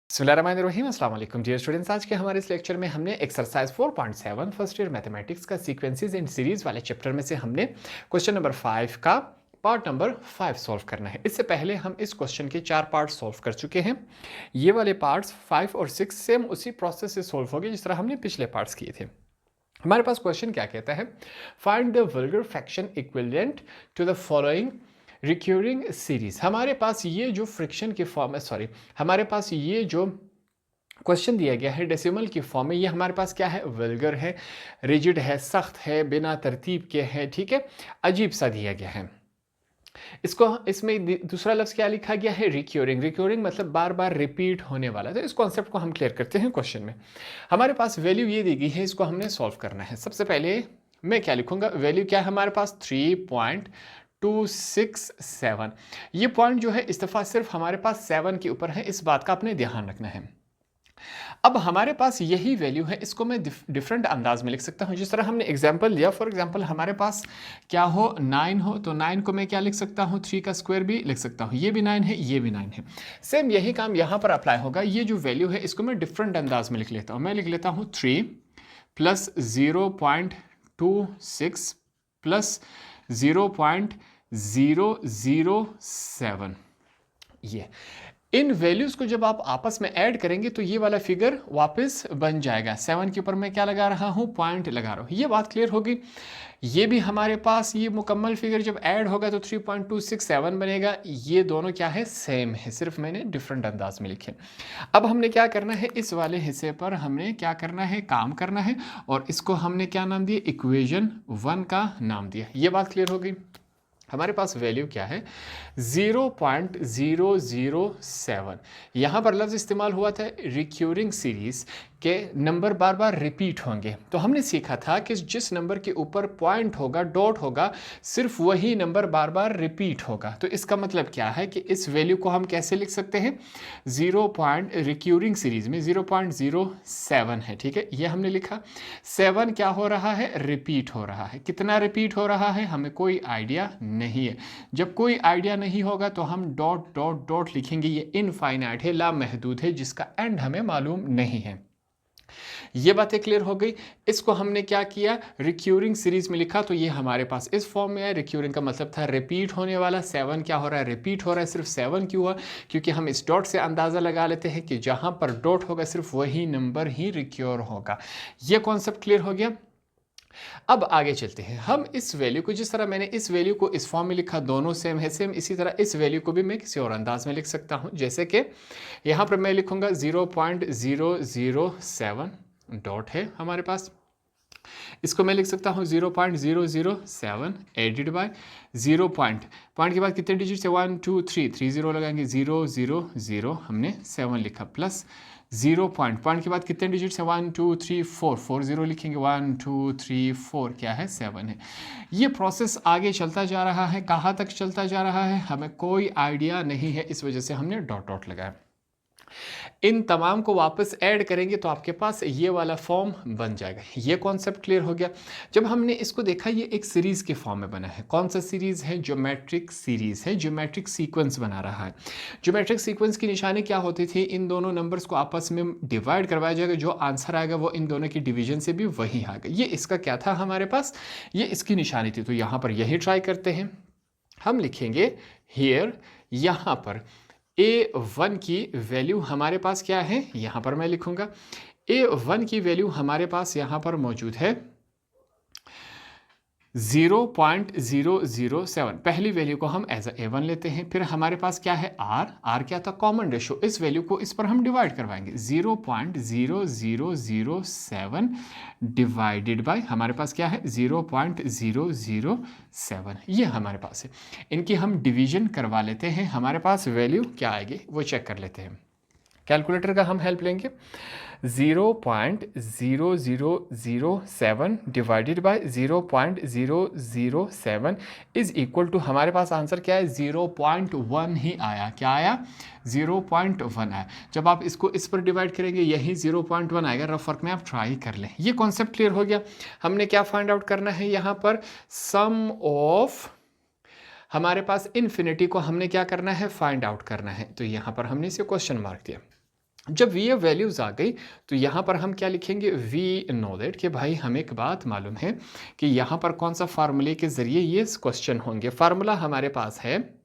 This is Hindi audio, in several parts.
बिस्मिल्लाहिर्रहमानिर्रहीम अस्सलाम वालेकुम डियर स्टूडेंट्स। आज के हमारे इस लेक्चर में हमने एक्सरसाइज 4.7 फर्स्ट ईयर मैथमेटिक्स का सीक्वेंसेस एंड सीरीज वाले चैप्टर में से हमने क्वेश्चन नंबर 5 का पार्ट नंबर 5 सॉल्व करना है। इससे पहले हम इस क्वेश्चन के 4 पार्ट सॉल्व कर चुके हैं। ये वाले पार्ट्स 5 और 6 सेम उसी प्रोसेस से सॉल्व हो गए जिस तरह हमने पिछले पार्ट्स किए थे। हमारे पास क्वेश्चन क्या कहता है, find the vulgar fraction equivalent to the following recurring series. हमारे पास ये जो फ्रिक्शन के फॉर्म है, सॉरी, हमारे पास ये जो क्वेश्चन दिया गया है डेसिमल की फॉर्म में, ये हमारे पास क्या है, वल्गर है, रिजिड है, सख्त है, बिना तरतीब के है, ठीक है, अजीब सा दिया गया है। इसको इसमें दूसरा लफ्ज़ क्या लिखा गया है, रिक्यूरिंग। रिक्यूरिंग मतलब बार बार रिपीट होने वाला। तो इस कॉन्सेप्ट को हम क्लियर करते हैं। क्वेश्चन में हमारे पास वैल्यू ये दी गई है, इसको हमने सॉल्व करना है। सबसे पहले मैं क्या लिखूंगा, वैल्यू क्या है हमारे पास 3.267। ये पॉइंट जो है इस दफ़ा सिर्फ हमारे पास 7 के ऊपर है, इस बात का आपने ध्यान रखना है। अब हमारे पास यही वैल्यू है, इसको मैं डिफरेंट अंदाज में लिख सकता हूँ। जिस तरह हमने एग्जांपल लिया, फॉर एग्जांपल हमारे पास क्या हो, 9 हो, तो 9 को मैं क्या लिख सकता हूँ, 3 का स्क्वायर भी लिख सकता हूँ। ये भी 9 है, ये भी 9 है। सेम यही काम यहाँ पर अप्लाई होगा। ये जो वैल्यू है इसको मैं डिफरेंट अंदाज में लिख लेता हूँ। मैं लिख लेता हूँ 3 प्लस 0.26 प्लस 0.007। ये इन वैल्यूज़ को जब आप आपस में ऐड करेंगे तो ये वाला फिगर वापस बन जाएगा। 7 के ऊपर मैं क्या लगा रहा हूँ, पॉइंट लगा रहा हूँ। ये बात क्लियर होगी। ये भी हमारे पास ये मुकम्मल फिगर जब ऐड होगा तो 3.267 बनेगा। ये दोनों क्या है, सेम है, सिर्फ मैंने डिफरेंट अंदाज में लिखे। अब हमने क्या करना है, इस वाले हिस्से पर हमने क्या करना है, काम करना है, और इसको हमने क्या नाम दिया, इक्वेशन 1 का नाम दिया। ये बात क्लियर हो गई। हमारे पास वैल्यू क्या है, 0.007। यहाँ पर लफ्ज़ इस्तेमाल हुआ था रिक्यूरिंग सीरीज़ के नंबर बार बार रिपीट होंगे। तो हमने सीखा था कि जिस नंबर के ऊपर पॉइंट होगा, डॉट होगा, सिर्फ वही नंबर बार बार रिपीट होगा। तो इसका मतलब क्या है कि इस वैल्यू को हम कैसे लिख सकते हैं, रिक्यूरिंग सीरीज़ में 0.07 है, ठीक है, ये हमने लिखा। 7 क्या हो रहा है, रिपीट हो रहा है। कितना रिपीट हो रहा है हमें कोई आइडिया नहीं है। जब कोई आइडिया नहीं होगा तो हम डॉट डॉट डॉट लिखेंगे। ये इनफाइनाइट है, लामहदूद है, जिसका एंड हमें मालूम नहीं है। ये बातें क्लियर हो गई। इसको हमने क्या किया, रिक्यूरिंग सीरीज में लिखा, तो ये हमारे पास इस फॉर्म में है। रिक्यूरिंग का मतलब था रिपीट होने वाला। 7 क्या हो रहा है, रिपीट हो रहा है। सिर्फ 7 क्यों हुआ, क्योंकि हम इस डॉट से अंदाज़ा लगा लेते हैं कि जहां पर डॉट होगा सिर्फ वही नंबर ही रिक्योर होगा। ये कॉन्सेप्ट क्लियर हो गया। अब आगे चलते हैं। हम इस वैल्यू को, जिस तरह मैंने इस वैल्यू को इस फॉर्म में लिखा, दोनों सेम है, सेम इसी तरह इस वैल्यू को भी मैं किसी और अंदाज में लिख सकता हूं। जैसे कि यहां पर मैं लिखूंगा 0.007 डॉट है हमारे पास, इसको मैं लिख सकता हूँ 0.007 एडिड बाय 0 पॉइंट के बाद कितने डिजिट है, 1 2 3 3 0 लगाएंगे, 0 0 0 हमने 7 लिखा, प्लस 0 पॉइंट के बाद कितने डिजिट्स हैं, 1 2 3 4 4 0 लिखेंगे, 1 2 3 4 क्या है, 7 है। ये प्रोसेस आगे चलता जा रहा है। कहाँ तक चलता जा रहा है हमें कोई आइडिया नहीं है, इस वजह से हमने डॉट डॉट लगाया। इन तमाम को वापस ऐड करेंगे तो आपके पास ये वाला फॉर्म बन जाएगा। ये कॉन्सेप्ट क्लियर हो गया। जब हमने इसको देखा, ये एक सीरीज़ के फॉर्म में बना है। कौन सा सीरीज़ है, ज्योमेट्रिक सीरीज़ है, ज्योमेट्रिक सीक्वेंस बना रहा है। ज्योमेट्रिक सीक्वेंस की निशानी क्या होती थी, इन दोनों नंबर्स को आपस में डिवाइड करवाया जाएगा, जो आंसर आएगा वो इन दोनों की डिवीजन से भी वही आएगा। ये इसका क्या था हमारे पास, ये इसकी निशानी थी। तो यहाँ पर यही ट्राई करते हैं। हम लिखेंगे हियर, यहाँ पर A1 की वैल्यू हमारे पास क्या है, यहाँ पर मैं लिखूंगा A1 की वैल्यू हमारे पास यहाँ पर मौजूद है 0.007। पहली वैल्यू को हम एज A1 लेते हैं। फिर हमारे पास क्या है, R क्या था, कॉमन रेशो। इस वैल्यू को इस पर हम डिवाइड करवाएंगे, 0.0007 डिवाइडेड बाय हमारे पास क्या है, 0.007। ये हमारे पास है। इनकी हम डिवीजन करवा लेते हैं, हमारे पास वैल्यू क्या आएगी वो चेक कर लेते हैं। कैलकुलेटर का हम हेल्प लेंगे। 0.0007 divided by 0.007 is equal to, हमारे पास आंसर क्या है, 0.1 ही आया। क्या आया, 0.1 आया। जब आप इसको इस पर डिवाइड करेंगे यही 0.1 आएगा। रफ वर्क में आप ट्राई कर लें। ये कॉन्सेप्ट क्लियर हो गया। हमने क्या फाइंड आउट करना है, यहाँ पर सम ऑफ, हमारे पास इन्फिनिटी को हमने क्या करना है, फाइंड आउट करना है। तो यहाँ पर हमने इसे क्वेश्चन मार्क दिया। जब ये वैल्यूज़ आ गई तो यहाँ पर हम क्या लिखेंगे, वी नो दैट कि भाई हमें एक बात मालूम है कि यहाँ पर कौन सा फार्मूले के ज़रिए ये क्वेश्चन होंगे। फार्मूला हमारे पास है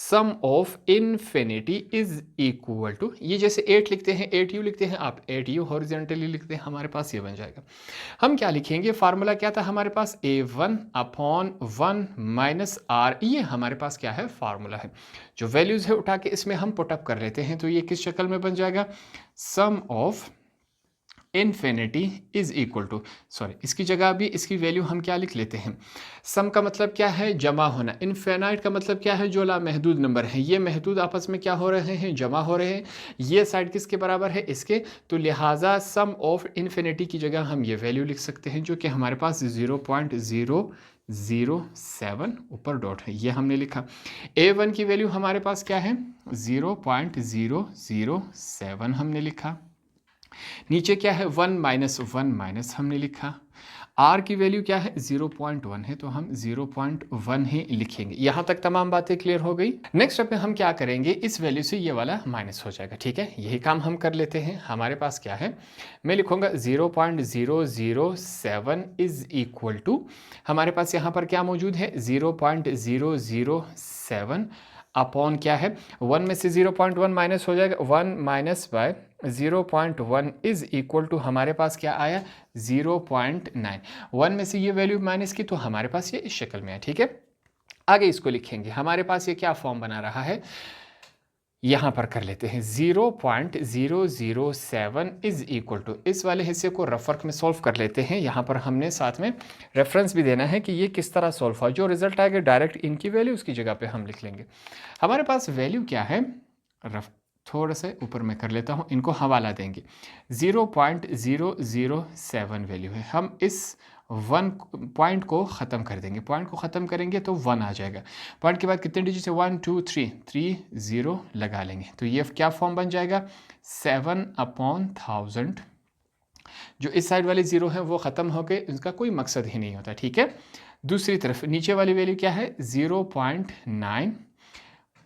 sum of infinity is equal to, ये जैसे 8 लिखते हैं 8u लिखते हैं आप, 8u हॉरिजॉन्टली लिखते हैं, हमारे पास ये बन जाएगा। हम क्या लिखेंगे, फार्मूला क्या था हमारे पास, a1 अपॉन 1 माइनस r, ये हमारे पास क्या है, फार्मूला है। जो वैल्यूज़ है उठा के इसमें हम पुटअप कर लेते हैं, तो ये किस शक्ल में बन जाएगा, sum of infinity is equal to, sorry इसकी जगह भी इसकी वैल्यू हम क्या लिख लेते हैं, सम का मतलब क्या है, जमा होना, इनफिनाइट का मतलब क्या है, जो लामहदूद नंबर है, ये महदूद आपस में क्या हो रहे हैं, जमा हो रहे हैं, ये साइड किसके बराबर है, इसके, तो लिहाजा सम ऑफ इन्फिनिटी की जगह हम ये वैल्यू लिख सकते हैं जो कि हमारे पास 0.007 ऊपर डॉट है, ये हमने लिखा। a1 की वैल्यू हमारे पास क्या है, 0.007 हमने लिखा। नीचे क्या है, 1 माइनस 1 माइनस हमने लिखा। r की वैल्यू क्या है, 0.1 है, तो हम 0.1 ही लिखेंगे। यहाँ तक तमाम बातें क्लियर हो गई। नेक्स्ट स्टेप में हम क्या करेंगे, इस वैल्यू से ये वाला माइनस हो जाएगा, ठीक है, यही काम हम कर लेते हैं। हमारे पास क्या है, मैं लिखूंगा 0.007 इज इक्वल टू, हमारे पास यहाँ पर क्या मौजूद है, 0.007 अपॉन क्या है, 1 में से 0.1 माइनस हो जाएगा, 1 minus by 0.1 is equal to, हमारे पास क्या आया, 0.9। 1 में से ये वैल्यू माइनस की तो हमारे पास ये इस शक्ल में है, ठीक है। आगे इसको लिखेंगे, हमारे पास ये क्या फॉर्म बना रहा है, यहाँ पर कर लेते हैं 0.007 इज इक्वल टू, इस वाले हिस्से को रफ वर्क में सॉल्व कर लेते हैं। यहाँ पर हमने साथ में रेफरेंस भी देना है कि ये किस तरह सॉल्व हुआ, जो रिजल्ट आएगा डायरेक्ट इनकी वैल्यू उसकी जगह पे हम लिख लेंगे। हमारे पास वैल्यू क्या है, रफ थोड़ा सा ऊपर में कर लेता हूँ, इनको हवाला देंगे, 0.007 वैल्यू है, हम इस 1 पॉइंट को ख़त्म कर देंगे, पॉइंट को ख़त्म करेंगे तो 1 आ जाएगा। पॉइंट के बाद कितने डिजिट है, 1 2 3 0 लगा लेंगे, तो ये क्या फॉर्म बन जाएगा, 7/1000। जो इस साइड वाले 0 है वो ख़त्म हो गए, इसका कोई मकसद ही नहीं होता, ठीक है। दूसरी तरफ नीचे वाली वैल्यू क्या है, 0.9,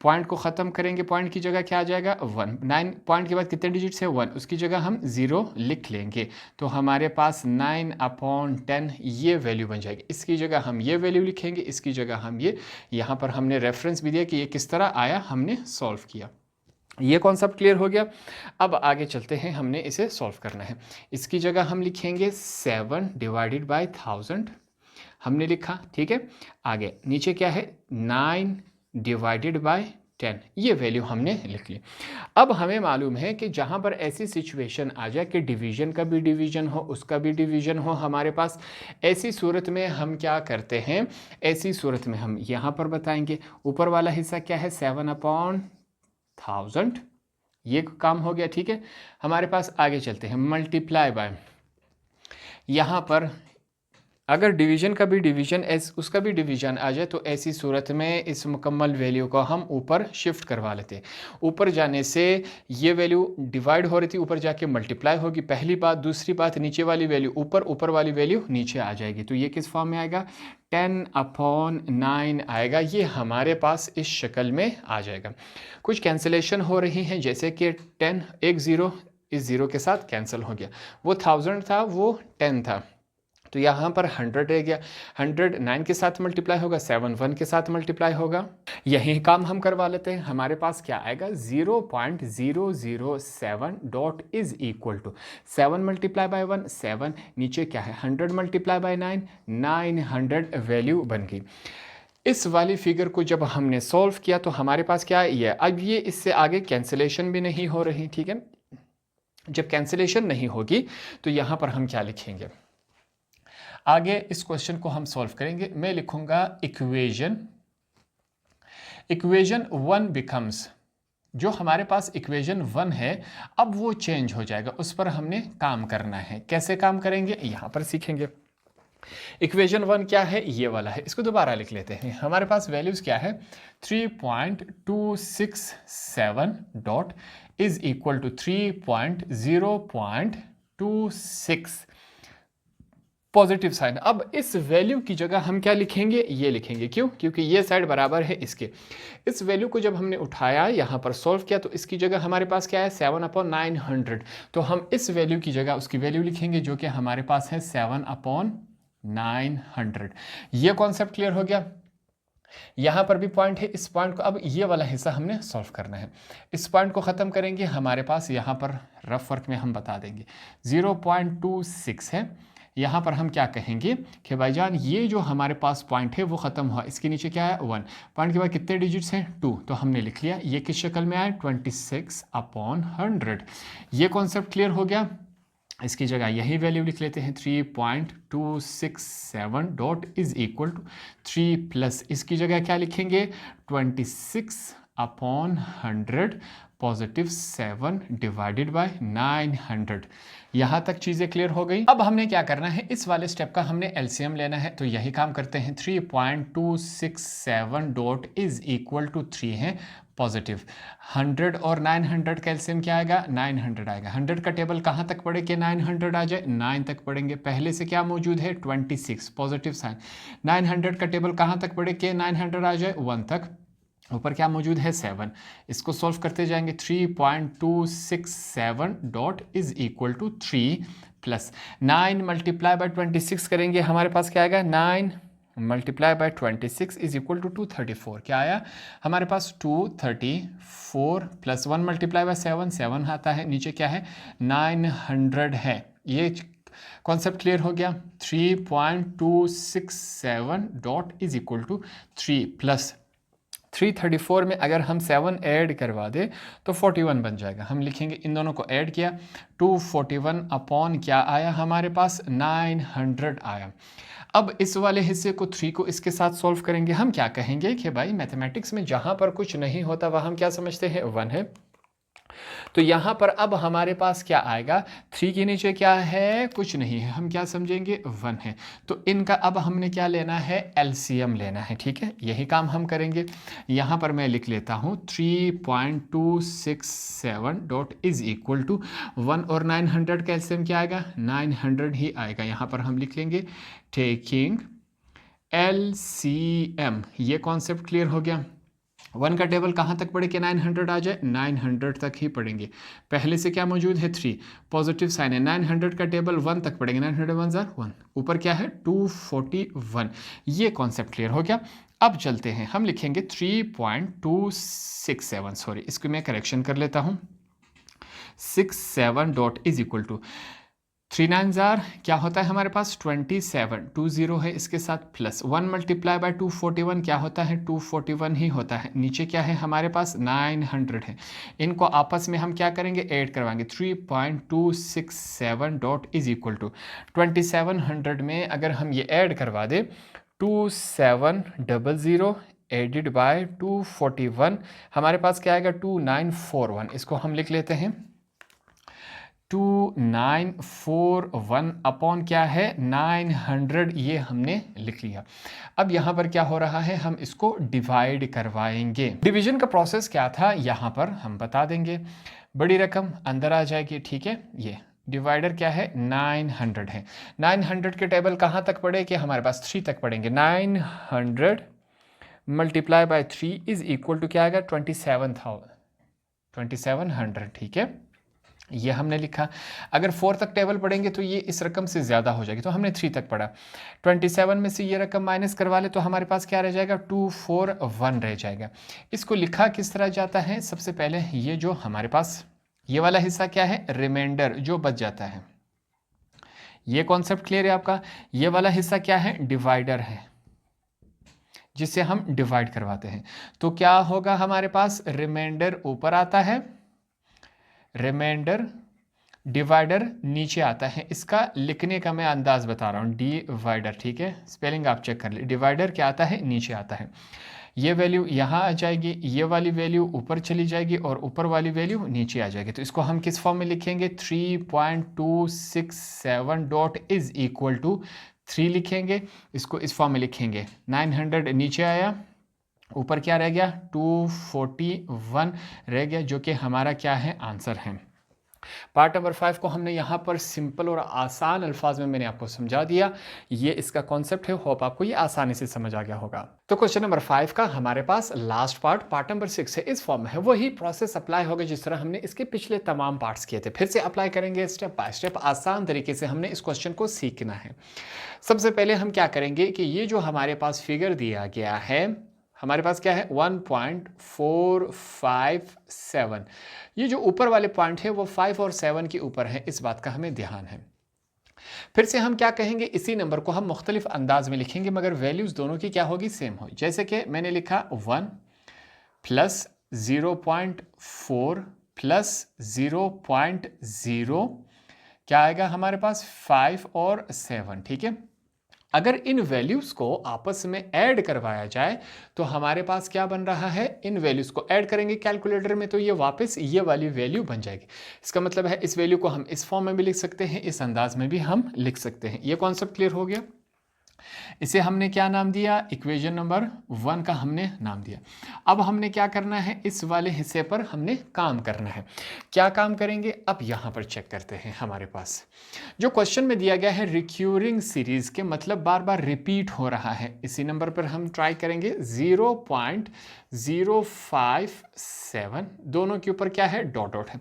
पॉइंट को ख़त्म करेंगे, पॉइंट की जगह क्या आ जाएगा, 1। 9 पॉइंट के बाद कितने डिजिट्स है, 1, उसकी जगह हम 0 लिख लेंगे, तो हमारे पास 9/10 ये वैल्यू बन जाएगी। इसकी जगह हम ये वैल्यू लिखेंगे, इसकी जगह हम ये, यहाँ पर हमने रेफरेंस भी दिया कि ये किस तरह आया, हमने सॉल्व किया। ये कॉन्सेप्ट क्लियर हो गया। अब आगे चलते हैं, हमने इसे सॉल्व करना है। इसकी जगह हम लिखेंगे 7/1000 हमने लिखा, ठीक है। आगे नीचे क्या है, 9/10, ये वैल्यू हमने लिख ली। अब हमें मालूम है कि जहाँ पर ऐसी सिचुएशन आ जाए कि डिवीजन का भी डिवीजन हो, उसका भी डिवीजन हो हमारे पास, ऐसी सूरत में हम क्या करते हैं, ऐसी सूरत में हम यहाँ पर बताएंगे, ऊपर वाला हिस्सा क्या है, 7/1000, ये काम हो गया, ठीक है। हमारे पास आगे चलते हैं, मल्टीप्लाई बाय, यहाँ पर अगर डिवीजन का भी डिवीजन उसका भी डिवीजन आ जाए तो ऐसी सूरत में इस मुकम्मल वैल्यू को हम ऊपर शिफ्ट करवा लेते हैं। ऊपर जाने से ये वैल्यू डिवाइड हो रही थी, ऊपर जाके मल्टीप्लाई होगी, पहली बात। दूसरी बात, नीचे वाली वैल्यू ऊपर, ऊपर वाली वैल्यू नीचे आ जाएगी, तो ये किस फॉर्म में आएगा, 10/9 आएगा, ये हमारे पास इस शक्ल में आ जाएगा। कुछ कैंसिलेशन हो रही हैं, जैसे कि 10, एक 0 इस 0 के साथ कैंसिल हो गया, वो 1000 था वो 10 था, तो यहाँ पर 100 रह गया, 100 9 के साथ मल्टीप्लाई होगा, 7 1 के साथ मल्टीप्लाई होगा। यही काम हम करवा लेते हैं। हमारे पास क्या आएगा, 0.007 dot is equal to 7 multiply by 1 7, नीचे क्या है, 100 मल्टीप्लाई बाय 9 900 वैल्यू बन गई। इस वाली फिगर को जब हमने सॉल्व किया तो हमारे पास क्या है, ये अब ये इससे आगे कैंसिलेशन भी नहीं हो रही, ठीक है। जब कैंसिलेशन नहीं होगी तो यहाँ पर हम क्या लिखेंगे, आगे इस क्वेश्चन को हम सॉल्व करेंगे। मैं लिखूंगा इक्वेशन 1 बिकम्स, जो हमारे पास इक्वेशन 1 है अब वो चेंज हो जाएगा, उस पर हमने काम करना है। कैसे काम करेंगे यहाँ पर सीखेंगे। इक्वेशन 1 क्या है, ये वाला है, इसको दोबारा लिख लेते हैं। हमारे पास वैल्यूज क्या है, 3.267 dot is equal to 3.0.26 positive sign. अब इस वैल्यू की जगह हम क्या लिखेंगे, ये लिखेंगे। क्यों? क्योंकि ये साइड बराबर है इसके। इस वैल्यू को जब हमने उठाया यहाँ पर सॉल्व किया तो इसकी जगह हमारे पास क्या है 7/900। तो हम इस वैल्यू की जगह उसकी वैल्यू लिखेंगे जो कि हमारे पास है 7/900। ये कॉन्सेप्ट क्लियर हो गया। यहाँ पर भी पॉइंट है, इस पॉइंट को अब ये वाला हिस्सा हमने सॉल्व करना है। इस पॉइंट को ख़त्म करेंगे, हमारे पास यहाँ पर रफ वर्क में हम बता देंगे 0.26 है। यहाँ पर हम क्या कहेंगे कि भाईजान ये जो हमारे पास पॉइंट है वो ख़त्म हुआ, इसके नीचे क्या है 1। पॉइंट के बाद कितने डिजिट्स हैं 2, तो हमने लिख लिया। ये किस शक्ल में आया 26/100। ये कॉन्सेप्ट क्लियर हो गया। इसकी जगह यही वैल्यू लिख लेते हैं 3.267 dot is equal to 3 plus इसकी जगह क्या लिखेंगे 26/100 पॉजिटिव 7 डिवाइडेड बाय 900। यहाँ तक चीज़ें क्लियर हो गई। अब हमने क्या करना है, इस वाले स्टेप का हमने एलसीएम लेना है, तो यही काम करते हैं। 3.267 डॉट इज इक्वल टू 3 है पॉजिटिव। 100 और 900 का एलसीएम क्या आएगा 900 आएगा। 100 का टेबल कहाँ तक पढ़े कि 900 आ जाए 9 तक पढ़ेंगे। पहले से क्या मौजूद है 26 पॉजिटिव साइन। 900 का टेबल कहाँ तक पढ़े कि 900 आ जाए 1 तक। ऊपर क्या मौजूद है 7। इसको सॉल्व करते जाएंगे। 3.267 dot is equal to 3 plus 9 multiply by 26 करेंगे, हमारे पास क्या आएगा 9 multiply by 26 is equal to 234। क्या आया हमारे पास 234 प्लस 1 मल्टीप्लाई बाय 7 आता है, नीचे क्या है 900 है। ये कॉन्सेप्ट क्लियर हो गया। 3.267 dot is equal to 3 plus 334 में अगर हम 7 ऐड करवा दे तो 41 बन जाएगा। हम लिखेंगे इन दोनों को ऐड किया 241 अपॉन क्या आया हमारे पास 900 आया। अब इस वाले हिस्से को 3 को इसके साथ सॉल्व करेंगे। हम क्या कहेंगे कि भाई मैथमेटिक्स में जहाँ पर कुछ नहीं होता वह हम क्या समझते हैं 1 है। तो यहाँ पर अब हमारे पास क्या आएगा 3 के नीचे क्या है कुछ नहीं है, हम क्या समझेंगे 1 है। तो इनका अब हमने क्या लेना है एलसीएम लेना है, ठीक है, यही काम हम करेंगे। यहाँ पर मैं लिख लेता हूँ 3.267 डॉट इज इक्वल टू 1 और 900 का एलसीएम क्या आएगा 900 ही आएगा। यहाँ पर हम लिख लेंगे टेकिंग एलसीएम। ये कॉन्सेप्ट क्लियर हो गया। 1 का टेबल कहाँ तक पढ़े कि 900 आ जाए 900 तक ही पढ़ेंगे। पहले से क्या मौजूद है 3 पॉजिटिव साइन है। 900 का टेबल 1 तक पढ़ेंगे, 900 1 1, ऊपर क्या है 241। ये कॉन्सेप्ट क्लियर हो गया। अब चलते हैं, हम लिखेंगे 3.267, सॉरी इसको मैं करेक्शन कर लेता हूँ 67 डॉट इज इक्वल टू 3 9 क्या होता है हमारे पास 27, 20 है इसके साथ प्लस 1 मल्टीप्लाई बाय 241 क्या होता है 241 ही होता है। नीचे क्या है हमारे पास 900 है। इनको आपस में हम क्या करेंगे ऐड करवाएंगे 3.267 डॉट इज इक्वल टू 2700 में अगर हम ये ऐड करवा दे 2700 एडिड बाय 241 हमारे पास क्या आएगा 2941। इसको हम लिख लेते हैं 2941 अपॉन क्या है 900, ये हमने लिख लिया। अब यहाँ पर क्या हो रहा है हम इसको डिवाइड करवाएंगे। डिवीजन का प्रोसेस क्या था यहाँ पर हम बता देंगे। बड़ी रकम अंदर आ जाएगी, ठीक है। ये डिवाइडर क्या है 900 है। 900 के टेबल कहाँ तक पढ़े कि हमारे पास 3 तक पढ़ेंगे। 900 multiply by 3 is equal to क्या आएगा 2700, ठीक है। ये हमने लिखा। अगर 4 तक टेबल पढ़ेंगे तो ये इस रकम से ज़्यादा हो जाएगी, तो हमने 3 तक पढ़ा। 27 में से ये रकम माइनस करवा ले तो हमारे पास क्या रह जाएगा 241 रह जाएगा। इसको लिखा किस तरह जाता है, सबसे पहले ये जो हमारे पास ये वाला हिस्सा क्या है रिमाइंडर जो बच जाता है, ये कॉन्सेप्ट क्लियर है आपका। ये वाला हिस्सा क्या है डिवाइडर है जिससे हम डिवाइड करवाते हैं। तो क्या होगा हमारे पास रिमाइंडर ऊपर आता है, रिमाइंडर डिवाइडर नीचे आता है। इसका लिखने का मैं अंदाज बता रहा हूँ डिवाइडर, ठीक है, स्पेलिंग आप चेक कर ले। डिवाइडर क्या आता है नीचे आता है। ये वैल्यू यहाँ आ जाएगी, ये वाली वैल्यू ऊपर चली जाएगी और ऊपर वाली वैल्यू नीचे आ जाएगी। तो इसको हम किस फॉर्म में लिखेंगे 3.267 डॉट इज इक्वल टू 3 लिखेंगे। इसको इस फॉर्म में लिखेंगे 900 नीचे आया, ऊपर क्या रह गया 241 रह गया, जो कि हमारा क्या है आंसर है। पार्ट नंबर 5 को हमने यहाँ पर सिंपल और आसान अल्फाज में मैंने आपको समझा दिया। ये इसका कॉन्सेप्ट है, होप आपको ये आसानी से समझ आ गया होगा। तो क्वेश्चन नंबर 5 का हमारे पास लास्ट पार्ट नंबर 6 है, इस फॉर्म में है। वही प्रोसेस अप्लाई होगा जिस तरह हमने इसके पिछले तमाम पार्ट्स किए थे। फिर से अप्लाई करेंगे स्टेप बाय स्टेप, आसान तरीके से हमने इस क्वेश्चन को सीखना है। सबसे पहले हम क्या करेंगे कि ये जो हमारे पास फिगर दिया गया है, हमारे पास क्या है 1.457। ये जो ऊपर वाले पॉइंट है वो 5 और 7 के ऊपर है, इस बात का हमें ध्यान है। फिर से हम क्या कहेंगे, इसी नंबर को हम मुख्तलिफ अंदाज में लिखेंगे मगर वैल्यूज दोनों की क्या होगी, सेम होगी। जैसे कि मैंने लिखा 1 प्लस 0.4 प्लस 0.0 क्या आएगा हमारे पास 5 और 7, ठीक है। अगर इन वैल्यूज को आपस में ऐड करवाया जाए तो हमारे पास क्या बन रहा है, इन वैल्यूज को ऐड करेंगे कैलकुलेटर में तो ये वापस ये वाली वैल्यू बन जाएगी। इसका मतलब है इस वैल्यू को हम इस फॉर्म में भी लिख सकते हैं, इस अंदाज में भी हम लिख सकते हैं। ये कॉन्सेप्ट क्लियर हो गया। इसे हमने क्या नाम दिया, इक्वेशन नंबर 1 का हमने नाम दिया। अब हमने क्या करना है, इस वाले हिस्से पर हमने काम करना है। क्या काम करेंगे, अब यहाँ पर चेक करते हैं। हमारे पास जो क्वेश्चन में दिया गया है रिक्यूरिंग सीरीज के मतलब बार बार रिपीट हो रहा है, इसी नंबर पर हम ट्राई करेंगे 0.057, दोनों के ऊपर क्या है, डॉट डॉट है।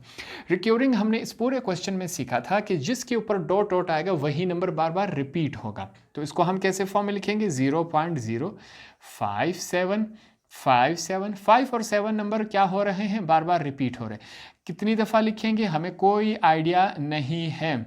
रिक्यूरिंग हमने इस पूरे क्वेश्चन में सीखा था कि जिसके ऊपर डॉट डॉट आएगा वही नंबर बार बार रिपीट होगा। तो इसको हम कैसे फॉर्म में लिखेंगे, 0.05757, 5 और 7 नंबर क्या हो रहे हैं, बार बार रिपीट हो रहे हैं। कितनी दफ़ा लिखेंगे हमें कोई आइडिया नहीं है।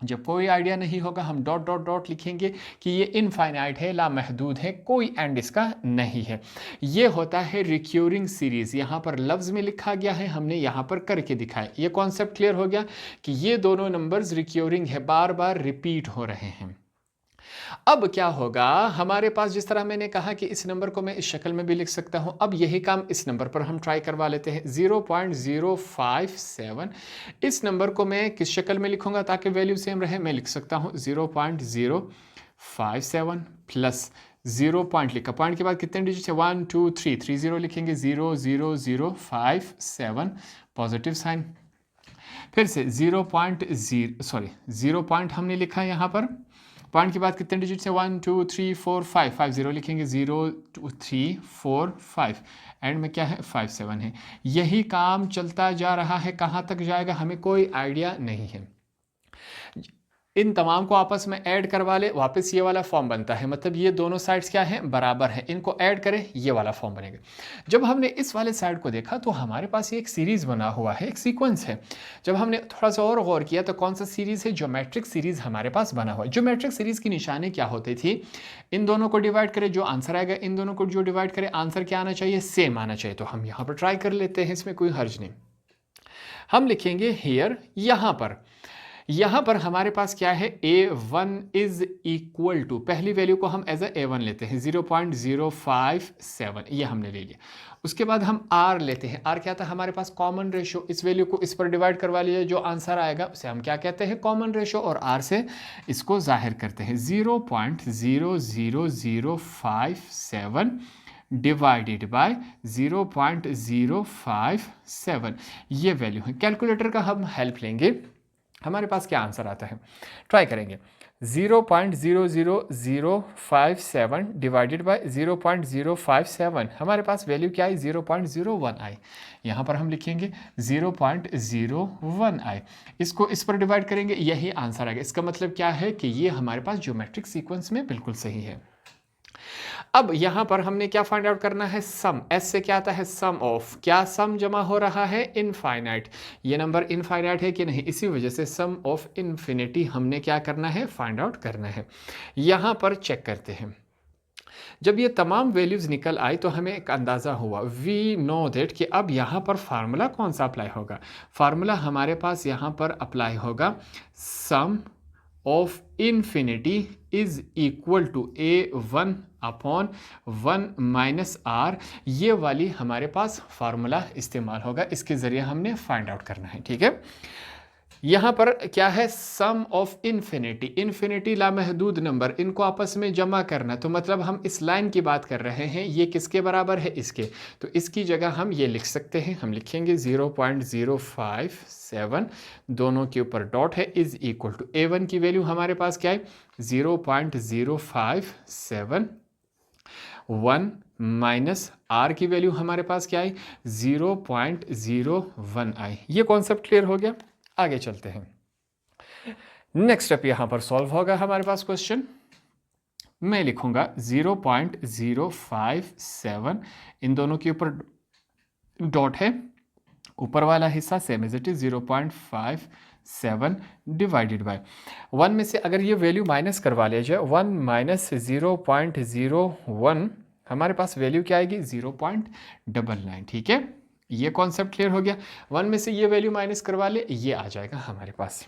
जब कोई आइडिया नहीं होगा हम डॉट डॉट डॉट लिखेंगे कि ये इनफाइनाइट है, लामहदूद है, कोई एंड इसका नहीं है। ये होता है रिक्यूरिंग सीरीज। यहाँ पर लफ्ज़ में लिखा गया है, हमने यहाँ पर करके दिखाया। ये कॉन्सेप्ट क्लियर हो गया कि ये दोनों नंबर्स रिक्यूरिंग है, बार बार रिपीट हो रहे हैं। अब क्या होगा, हमारे पास जिस तरह मैंने कहा कि इस नंबर को मैं इस शक्ल में भी लिख सकता हूं, अब यही काम इस नंबर पर हम ट्राई करवा लेते हैं 0.057। इस नंबर को मैं किस शक्ल में लिखूंगा ताकि वैल्यू सेम रहे, मैं लिख सकता हूं 0.057 प्लस 0 पॉइंट लिखा, पॉइंट के बाद कितने डिजिट है 1 2 3, 30 लिखेंगे 0.057 पॉजिटिव साइन। फिर से 0 पॉइंट हमने लिखा यहाँ पर, पॉइंट के बाद कितने डिजिट है 1 2 3 4 5, 50 लिखेंगे 0 2 3 4 5, एंड में क्या है 5 7 है। यही काम चलता जा रहा है, कहाँ तक जाएगा हमें कोई आइडिया नहीं है। इन तमाम को आपस में ऐड करवा ले, वापस ये वाला फॉर्म बनता है, मतलब ये दोनों साइड्स क्या हैं, बराबर है। इनको ऐड करें ये वाला फॉर्म बनेगा। जब हमने इस वाले साइड को देखा तो हमारे पास ये एक सीरीज बना हुआ है, एक सीक्वेंस है। जब हमने थोड़ा सा और गौर किया तो कौन सा सीरीज है, ज्योमेट्रिक सीरीज हमारे पास बना हुआ है। ज्योमेट्रिक सीरीज की निशानी क्या होती थी, इन दोनों को डिवाइड करें, जो आंसर आएगा इन दोनों को जो डिवाइड करें आंसर क्या आना चाहिए, सेम आना चाहिए। तो हम यहाँ पर ट्राई कर लेते हैं, इसमें कोई हर्ज नहीं। हम लिखेंगे हियर, यहाँ पर हमारे पास क्या है, a1 इज इक्वल टू, पहली वैल्यू को हम एज a1 लेते हैं 0.057, ये हमने ले लिया। उसके बाद हम r लेते हैं, r क्या था हमारे पास, कॉमन रेशो। इस वैल्यू को इस पर डिवाइड करवा लिया, जो आंसर आएगा उसे हम क्या कहते हैं, कॉमन रेशो, और r से इसको जाहिर करते हैं 0.00057 डिवाइडेड बाय 0.057, ये वैल्यू है। कैलकुलेटर का हम हेल्प लेंगे, हमारे पास क्या आंसर आता है, ट्राई करेंगे 0.00057 डिवाइडेड बाय 0.057, हमारे पास वैल्यू क्या आई, 0.01 आई। यहाँ पर हम लिखेंगे 0.01 आई, इसको इस पर डिवाइड करेंगे, यही आंसर आएगा। इसका मतलब क्या है कि ये हमारे पास ज्योमेट्रिक सीक्वेंस में बिल्कुल सही है। अब यहां पर हमने क्या फाइंड आउट करना है, सम। एस से क्या आता है, सम ऑफ, क्या सम जमा हो रहा है, इनफाइनाइट। ये नंबर इनफाइनाइट है कि नहीं, इसी वजह से सम ऑफ इन्फिनिटी हमने क्या करना है, फाइंड आउट करना है। यहां पर चेक करते हैं, जब ये तमाम वैल्यूज निकल आई तो हमें एक अंदाज़ा हुआ, वी नो दैट, कि अब यहाँ पर फार्मूला कौन सा अप्लाई होगा। फार्मूला हमारे पास यहाँ पर अप्लाई होगा, sum of infinity is equal to a1 upon 1 minus r, ये वाली हमारे पास फार्मूला इस्तेमाल होगा, इसके ज़रिए हमने फाइंड आउट करना है। ठीक है, यहाँ पर क्या है, sum of infinity, infinity लामहदूद number, इनको आपस में जमा करना। तो मतलब हम इस लाइन की बात कर रहे हैं, ये किसके बराबर है, इसके। तो इसकी जगह हम ये लिख सकते हैं, हम लिखेंगे 0.057, दोनों के ऊपर डॉट है, इज इक्वल टू A1 की वैल्यू हमारे पास क्या है 0.057, 1 माइनस आर की वैल्यू हमारे पास क्या है 0.01 आई। ये कॉन्सेप्ट क्लियर हो गया। आगे चलते हैं, नेक्स्ट स्टेप यहां पर सॉल्व होगा हमारे पास क्वेश्चन। मैं लिखूंगा 0.057, इन दोनों के ऊपर डॉट है, ऊपर वाला हिस्सा same as it is 0.57 divided by 1 में से अगर ये वैल्यू माइनस करवा लिया जाए, 1 माइनस 0.01, हमारे पास वैल्यू क्या आएगी 0.99। ठीक है, ये कॉन्सेप्ट क्लियर हो गया। 1 में से ये वैल्यू माइनस करवा ले, ये आ जाएगा हमारे पास।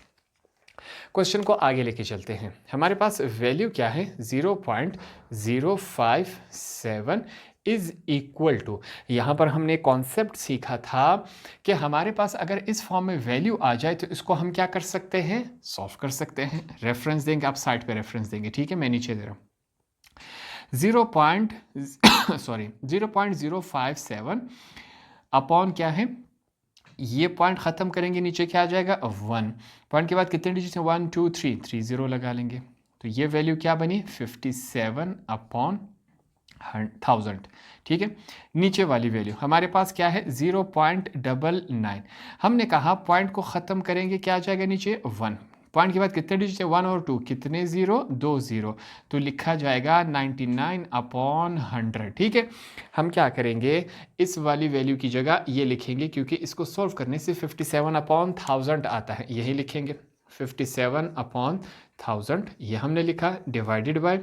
क्वेश्चन को आगे लेके चलते हैं, हमारे पास वैल्यू क्या है 0.057 इज इक्वल टू, यहाँ पर हमने कॉन्सेप्ट सीखा था कि हमारे पास अगर इस फॉर्म में वैल्यू आ जाए तो इसको हम क्या कर सकते हैं, सॉल्व कर सकते हैं। रेफरेंस देंगे, आप साइड पे रेफरेंस देंगे, ठीक है, मैं नीचे दे रहा हूँ। 0.057 अपॉन क्या है, ये पॉइंट ख़त्म करेंगे, नीचे क्या आ जाएगा 1, पॉइंट के बाद कितने डिजिट हैं 1 2 3, 3 0 लगा लेंगे, तो ये वैल्यू क्या बनी 57 अपॉन 1000। ठीक है, नीचे वाली वैल्यू हमारे पास क्या है 0.99। हमने कहा पॉइंट को ख़त्म करेंगे, क्या आ जाएगा नीचे 1, पॉइंट के बाद कितने डिजिट है 1 और 2, कितने 0 2 0, तो लिखा जाएगा 99 अपॉन 100। ठीक है, हम क्या करेंगे, इस वाली वैल्यू की जगह ये लिखेंगे, क्योंकि इसको सॉल्व करने से 57 अपॉन 1000 आता है, यही लिखेंगे 57 अपॉन 1000, ये हमने लिखा, डिवाइडेड बाय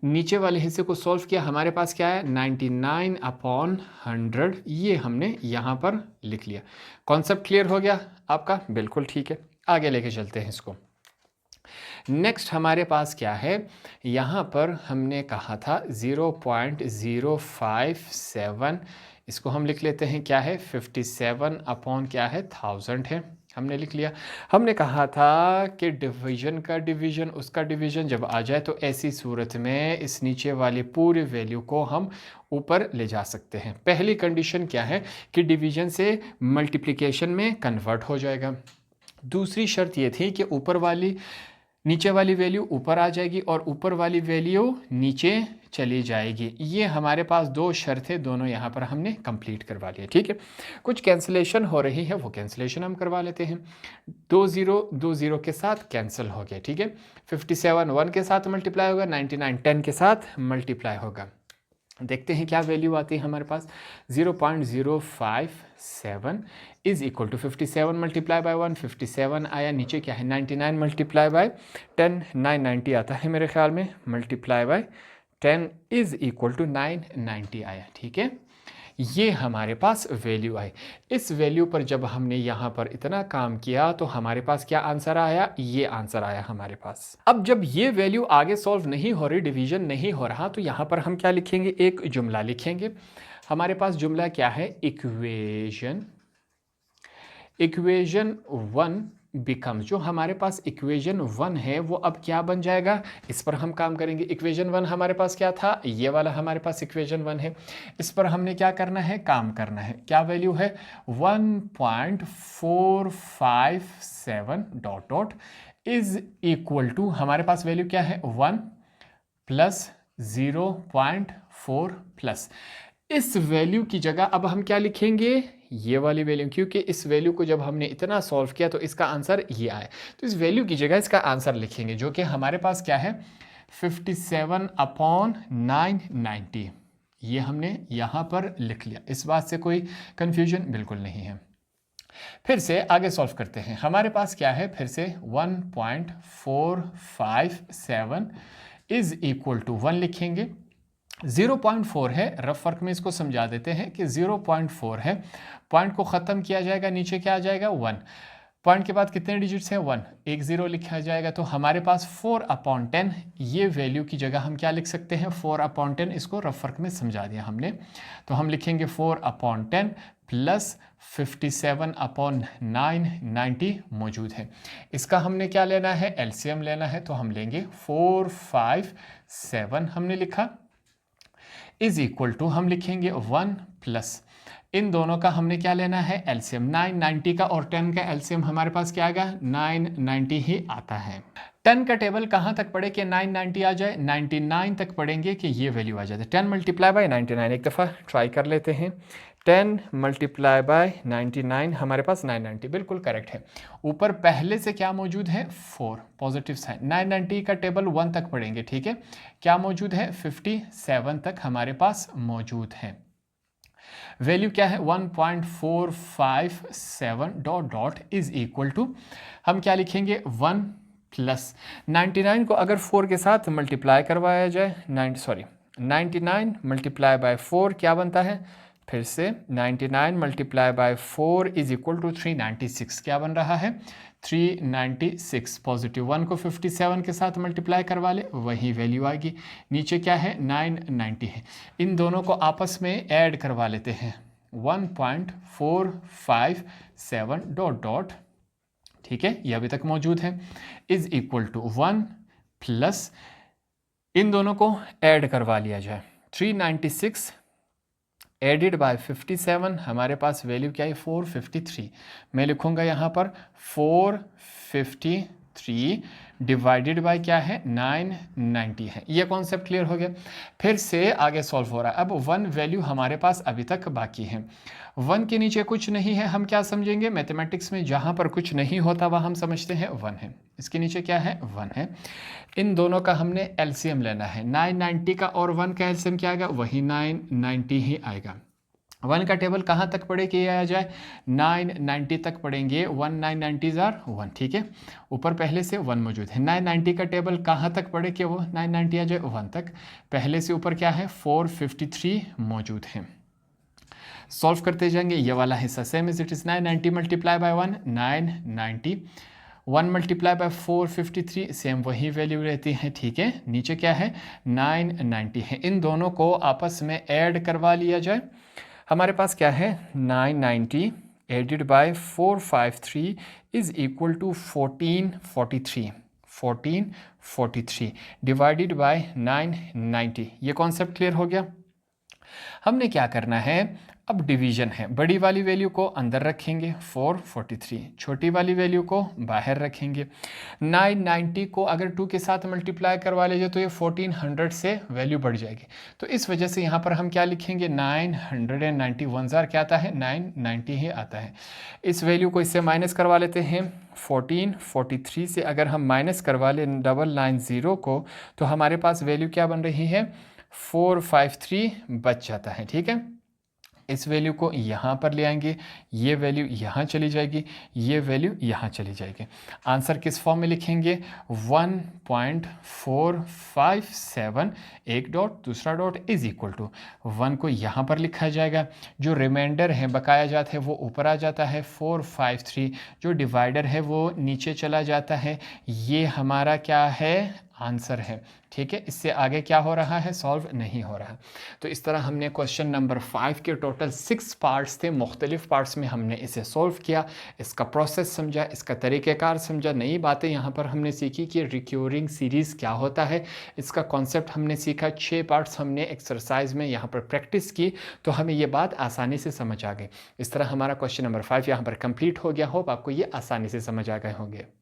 नीचे वाले हिस्से को सॉल्व किया, हमारे पास क्या है 99 अपॉन 100, ये हमने यहाँ पर लिख लिया। कॉन्सेप्ट क्लियर हो गया आपका, बिल्कुल ठीक है। आगे लेके चलते हैं इसको। नेक्स्ट हमारे पास क्या है, यहाँ पर हमने कहा था 0.057, इसको हम लिख लेते हैं क्या है 57 अपॉन क्या है 1000 है, हमने लिख लिया। हमने कहा था कि डिवीजन का डिवीजन, उसका डिवीजन जब आ जाए तो ऐसी सूरत में इस नीचे वाली पूरी वैल्यू को हम ऊपर ले जा सकते हैं। पहली कंडीशन क्या है कि डिवीजन से मल्टीप्लिकेशन में कन्वर्ट हो जाएगा। दूसरी शर्त ये थी कि ऊपर वाली नीचे वाली वैल्यू ऊपर आ जाएगी और ऊपर वाली वैल्यू नीचे चली जाएगी। ये हमारे पास दो शर्तें, दोनों यहाँ पर हमने कंप्लीट करवा लिया। ठीक है, कुछ कैंसिलेशन हो रही है, वो कैंसिलेशन हम करवा लेते हैं। 2 0 के साथ कैंसिल हो गया। ठीक है, 57 1 के साथ मल्टीप्लाई होगा, 99 10 के साथ मल्टीप्लाई होगा। देखते हैं क्या वैल्यू आती है हमारे पास। 0.057 is equal to 57 multiply by 1, 57 आया, नीचे क्या है 99 मल्टीप्लाई बाय 10, 990 आता है मेरे ख्याल में, multiply by 10 is equal to 990 आया। ठीक है, ये हमारे पास वैल्यू आई। इस वैल्यू पर जब हमने यहाँ पर इतना काम किया तो हमारे पास क्या आंसर आया, ये आंसर आया हमारे पास। अब जब ये वैल्यू आगे सॉल्व नहीं हो रही, डिवीजन नहीं हो रहा, तो यहाँ पर हम क्या लिखेंगे, एक जुमला लिखेंगे। हमारे पास जुमला क्या है, इक्वेशन 1 बिकम्स, जो हमारे पास इक्वेशन 1 है वो अब क्या बन जाएगा, इस पर हम काम करेंगे। इक्वेशन 1 हमारे पास क्या था, ये वाला हमारे पास इक्वेशन 1 है, इस पर हमने क्या करना है, काम करना है। क्या वैल्यू है 1.457 dot dot is equal to, हमारे पास वैल्यू क्या है 1 प्लस 0.4 प्लस, इस वैल्यू की जगह अब हम क्या लिखेंगे, ये वाली वैल्यू, क्योंकि इस वैल्यू को जब हमने इतना सॉल्व किया तो इसका आंसर ये आया, तो इस वैल्यू की जगह इसका आंसर लिखेंगे, जो कि हमारे पास क्या है 57 अपॉन 990। ये हमने यहाँ पर लिख लिया, इस बात से कोई कंफ्यूजन बिल्कुल नहीं है। फिर से आगे सॉल्व करते हैं। हमारे पास क्या है, फिर से 1.457 इज इक्वल टू 1 लिखेंगे। 0.4 है, रफ वर्क में इसको समझा देते हैं कि 0.4 है, पॉइंट को ख़त्म किया जाएगा, नीचे क्या आ जाएगा 1, पॉइंट के बाद कितने डिजिट्स हैं 1, एक 0 लिखा जाएगा, तो हमारे पास 4/10, ये वैल्यू की जगह हम क्या लिख सकते हैं 4/10, इसको रफ वर्क में समझा दिया हमने, तो हम लिखेंगे 4/10 प्लस 57 अपॉन 990 मौजूद है। इसका हमने क्या लेना है, एलसीएम लेना है, तो हम लेंगे 457 हमने लिखा, इज इक्वल टू हम लिखेंगे 1 प्लस इन दोनों का हमने क्या लेना है, एलसीएम। 990 का और 10 का एलसीएम हमारे पास क्या आएगा, 990 ही आता है। 10 का टेबल कहाँ तक पढ़े कि 990 आ जाए, 99 तक पढ़ेंगे कि ये वैल्यू आ जाए। 10 मल्टीप्लाई बाय 99 एक दफ़ा ट्राई कर लेते हैं। 10 मल्टीप्लाई बाय 99 हमारे पास 990 बिल्कुल करेक्ट है। ऊपर पहले से क्या मौजूद है, 4 पॉजिटिव साइन। 990 का टेबल 1 तक पढ़ेंगे, ठीक है। क्या मौजूद है, 57 तक हमारे पास मौजूद है। वैल्यू क्या है, 1.457 dot dot is equal to हम क्या लिखेंगे, 1 प्लस 99 को अगर 4 के साथ मल्टीप्लाई करवाया जाए, 99 मल्टीप्लाई बाय 4 क्या बनता है, फिर से 99 multiply by 4 is equal to 396। क्या बन रहा है, 396। पॉजिटिव 1 को 57 के साथ मल्टीप्लाई करवा ले, वही वैल्यू आएगी। नीचे क्या है, 990 है। इन दोनों को आपस में ऐड करवा लेते हैं, 1.457 डॉट डॉट, ठीक है, ये अभी तक मौजूद है, इज इक्वल टू 1 प्लस इन दोनों को ऐड करवा लिया जाए, 396 एडिड बाय 57 हमारे पास वैल्यू क्या है, 453। मैं लिखूंगा यहाँ पर 453 डिवाइडेड बाय क्या है, 990 है। ये कॉन्सेप्ट क्लियर हो गया। फिर से आगे सॉल्व हो रहा है। अब 1 वैल्यू हमारे पास अभी तक बाकी है। 1 के नीचे कुछ नहीं है, हम क्या समझेंगे, मैथमेटिक्स में जहाँ पर कुछ नहीं होता वह हम समझते हैं 1 है। इसके नीचे क्या है, 1 है। इन दोनों का हमने एलसीएम लेना है। 990 का और 1 का एलसीएम क्या आएगा, वही 990 ही आएगा। 1 का टेबल कहाँ तक पढ़े कि आ जाए, 990 तक पढ़ेंगे। 1 990 आर 1, ठीक है। ऊपर पहले से 1 मौजूद है। 990 का टेबल कहाँ तक पढ़े कि वो 990 आ जाए, 1 तक। पहले से ऊपर क्या है, 453 मौजूद है। सॉल्व करते जाएंगे। ये वाला हिस्सा same is it is 990 multiply by 1 990, 1 multiply by 453 same वही वैल्यू रहती है, ठीक है। नीचे क्या है, 990 है। इन दोनों को आपस में ऐड करवा लिया जाए। हमारे पास क्या है, 990 added by 453 is equal to 1443 divided by 990। ये कॉन्सेप्ट क्लियर हो गया। हमने क्या करना है, अब डिवीजन है। बड़ी वाली वैल्यू को अंदर रखेंगे 443, छोटी वाली वैल्यू को बाहर रखेंगे। 990 को अगर 2 के साथ मल्टीप्लाई करवा लीजिए तो ये 1400 से वैल्यू बढ़ जाएगी। तो इस वजह से यहाँ पर हम क्या लिखेंगे, 991 क्या आता है, 990 ही आता है। इस वैल्यू को इससे माइनस करवा लेते हैं। 1443 से अगर हम माइनस करवा लें 990 को, तो हमारे पास वैल्यू क्या बन रही है, 453 बच जाता है, ठीक है। इस वैल्यू को यहाँ पर ले आएंगे, ये वैल्यू यहाँ चली जाएगी, ये वैल्यू यहाँ चली जाएगी। आंसर किस फॉर्म में लिखेंगे, 1.457, एक डॉट दूसरा डॉट इज इक्वल टू 1 को यहाँ पर लिखा जाएगा। जो रिमाइंडर है बकाया जाता है वो ऊपर आ जाता है, 453। जो डिवाइडर है वो नीचे चला जाता है। ये हमारा क्या है, आंसर है, ठीक है। इससे आगे क्या हो रहा है, सॉल्व नहीं हो रहा। तो इस तरह हमने क्वेश्चन नंबर 5 के टोटल 6 पार्ट्स थे, मुख्तलिफ पार्ट्स में हमने इसे सॉल्व किया, इसका प्रोसेस समझा, इसका तरीक़ेकार समझा। नई बातें यहाँ पर हमने सीखी कि रिक्यूरिंग सीरीज़ क्या होता है, इसका कॉन्सेप्ट हमने सीखा। 6 पार्ट्स हमने एक्सरसाइज में यहाँ पर प्रैक्टिस की, तो हमें ये बात आसानी से समझ आ गई। इस तरह हमारा क्वेश्चन नंबर 5 यहाँ पर कंप्लीट हो गया। होप आपको ये आसानी से समझ आ गए होंगे।